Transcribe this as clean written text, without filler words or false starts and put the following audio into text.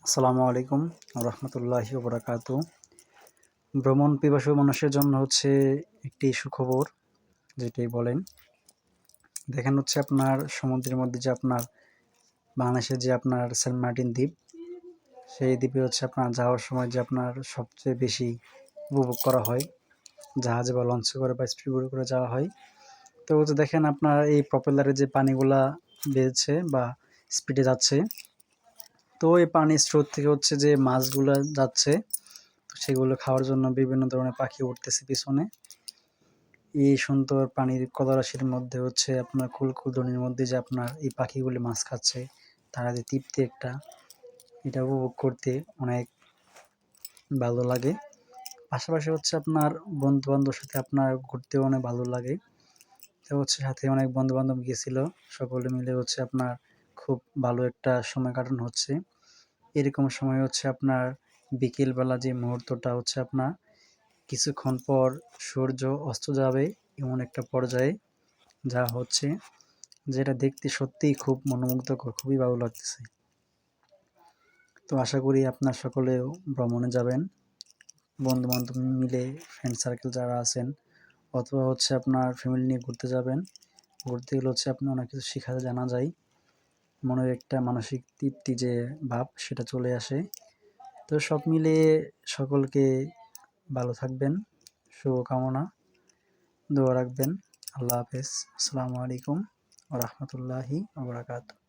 আসসালামু আলাইকুম রহমতুল্লাহি ওবরাকাতু। ভ্রমণ পিপাসু মানুষের জন্য হচ্ছে একটি সুখবর, যেটাই বলেন। দেখেন হচ্ছে আপনার সমুদ্রের মধ্যে যে আপনার বাংলাদেশের যে আপনার সেন্ট মার্টিন দ্বীপ, সেই দ্বীপে হচ্ছে আপনার যাওয়ার সময় যে আপনার সবচেয়ে বেশি উপভোগ করা হয়, জাহাজে বা লঞ্চে করে বা স্পিড বোটে করে যাওয়া হয়। তো হচ্ছে দেখেন আপনার এই প্রপেলারে যে পানিগুলা বেড়েছে বা স্পিডে যাচ্ছে, তো এই পানির স্রোত থেকে হচ্ছে যে মাছগুলা যাচ্ছে, তো সেগুলো খাওয়ার জন্য বিভিন্ন ধরনের পাখি উঠতেছে পিছনে। এই সুন্দর পানির কলরাশির মধ্যে হচ্ছে আপনার কুলকুলধ্বনির মধ্যে যে আপনার এই পাখিগুলি মাছ খাচ্ছে, তারা যে তৃপ্তি একটা, এটা উপভোগ করতে অনেক ভালো লাগে। পাশাপাশি হচ্ছে আপনার বন্ধু-বান্ধবের সাথে আপনার ঘুরতেও অনেক ভালো লাগে। তো হচ্ছে সাথে অনেক বন্ধু-বান্ধব গেছিল। সকলে মিলে হচ্ছে আপনার খুব ভালো একটা সময় কাটানো হচ্ছে। এরকম সময় হচ্ছে আপনার বিকেলবেলা যে মুহূর্তটা হচ্ছে আপনার কিছুক্ষণ পর সূর্য অস্ত যাবে এমন একটা পর্যায়ে যা হচ্ছে, যেটা দেখতে সত্যিই খুব মনোমুগ্ধকর, খুবই ভালো লাগতেছে। তো আশা করি আপনার সকলেও ভ্রমণে যাবেন, বন্ধু-বান্ধব মিলে, ফ্রেন্ড সার্কেল যারা আছেন, অথবা হচ্ছে আপনার ফ্যামিলি নিয়ে ঘুরতে যাবেন। ঘুরতে গেলে হচ্ছে আপনি অনেক কিছু শিখা জানা যায়। মনের একটা মানসিক তৃপ্তি যে ভাব, সেটা চলে আসে। তো সব মিলিয়ে সকলকে ভালো থাকবেন, শুভকামনা, দোয়া রাখবেন। আল্লাহ হাফেজ। আসসালামু আলাইকুম ওয়া রাহমাতুল্লাহি ওয়া বারাকাতুহু।